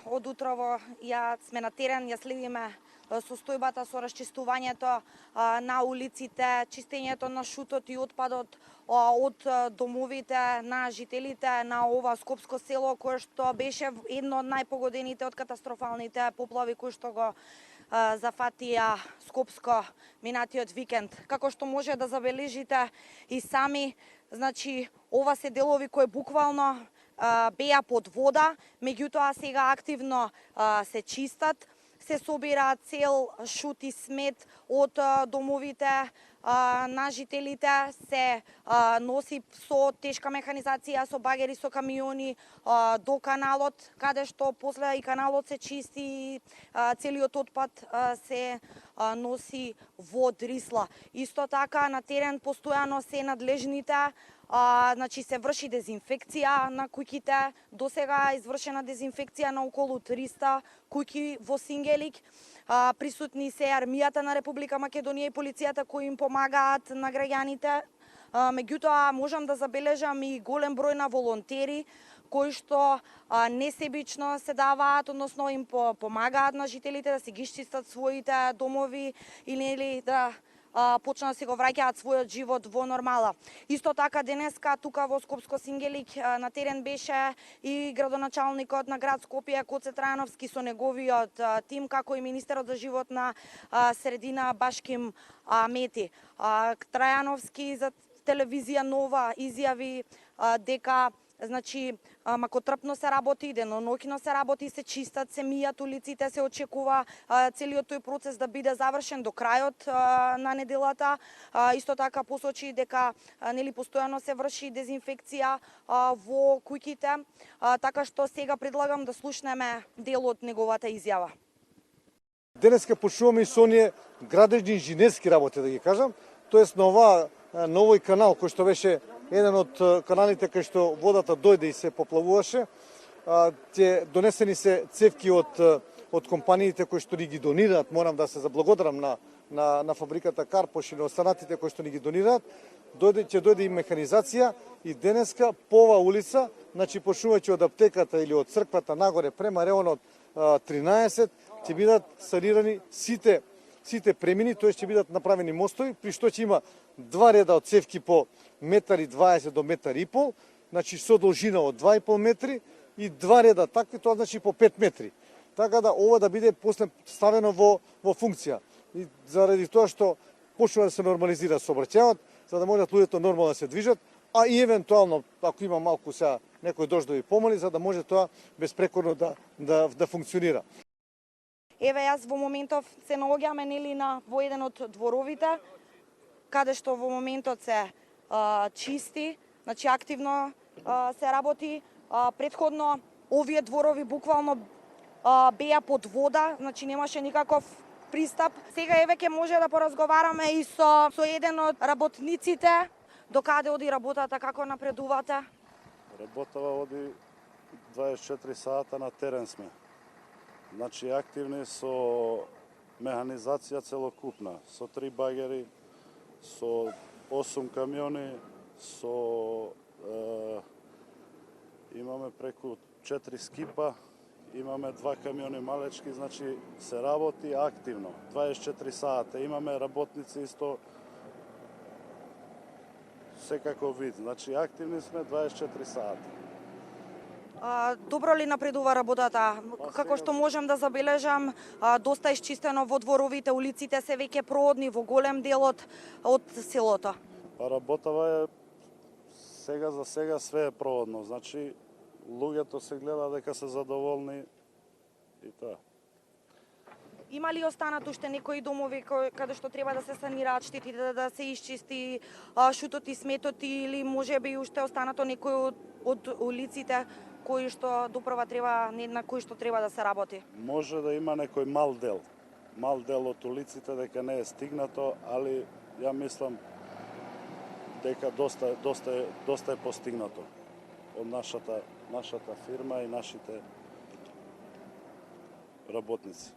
Од утрово ја сме на терен, ја следиме состојбата со расчистувањето на улиците, чистењето на шутот и отпадот од домовите на жителите на ова скопско село, кое што беше едно од најпогодените од катастрофалните поплави кои што го зафатија Скопско минатиот викенд. Како што може да забележите и сами, значи ова се делови кои буквално беа под вода, меѓутоа сега активно се чистат, се собира цел шут и смет од домовите на жителите, се носи со тешка механизација, со багери, со камиони до каналот, каде што после и каналот се чисти и целиот отпад се носи во Дрисла. Исто така на терен постојано се надлежните, значи се врши дезинфекција на куќите. До сега е извршена дезинфекција на околу 300 куќи во Сингелик. Присутни се армијата на Република Македонија и полицијата кои им помагаат на граѓаните. Меѓутоа можам да забележам и голем број на волонтери кои што несебично се даваат, односно им помагаат на жителите да си ги чистат своите домови или да почнат да си го враќаат својот живот во нормала. Исто така денеска тука во Скопско Сингелик на терен беше и градоначалникот на град Скопје Гоце Трајановски со неговиот тим, како и министерот за животна средина Башким Мети. Трајановски за телевизија Нова изјави дека значи макотрпно се работи, деноноќно се работи, се чистат, се мијат улиците, се очекува целиот тој процес да биде завршен до крајот на неделата. Исто така посочи дека нели постојано се врши дезинфекција во куќите, така што сега предлагам да слушнеме дел од неговата изјава. Денеска почнуваме и со оние градежни инженерски работи, да ги кажам, тоест на овој канал кој што беше еден од каналите кај што водата дојде и се поплавуваше, ќе донесени се цевки од компаниите кои што ни ги донираат. Морам да се заблагодарам на фабриката Карпош и на останатите кои што ни ги донираат. Ќе дојде и механизација и денеска по оваа улица, значи почнувајќи од аптеката или од црквата нагоре према реонот 13, ќе бидат санирани сите премини, тоа ќе бидат направени мостови, при што ќе има два реда од цевки по 1,20 до 1,5 м, значи со должина од 2,5 метри и два реда такви, тоа значи по 5 метри. Така да ова да биде после ставено во функција. И заради тоа што почнува да се нормализира сообраќајот, за да можат луѓето нормално да се движат, а и евентуално ако има малку сега некој дождови помали, за да може тоа безпрекорно да функционира. Еве јас во моментов се наоѓаме нели во еден од дворовите, каде што во моментот се чисти, значи активно се работи. Претходно овие дворови буквално беа под вода, значи немаше никаков пристап. Сега еве ќе може да поразговараме и со еден од работниците. До каде оди работата, како напредувате? Работава оди 24 сата на терен сме. Значи активни со механизација целокупна, со 3 багери, со 8 камиони, имаме преку 4 скипа, имаме 2 камиони малечки, значи се работи активно, 24 сата. Имаме работници исто секако вид, значи активни сме 24 сата. Добро ли напредува работата? Како што можам да забележам, доста исчистено во дворовите, улиците се веќе проодни во голем дел од селото. Работава е сега за сега све е проодно, значи луѓето се гледа дека се задоволни и тоа. Има ли останат уште некои домови каде што треба да се санираат штетите, да се исчисти шутот и сметот, или можеби уште останато некои од улиците кои што допрва треба, на кои што треба да се работи? Може да има некој мал дел од улиците дека не е стигнато, али ја мислам дека доста е постигнато од нашата фирма и нашите работници.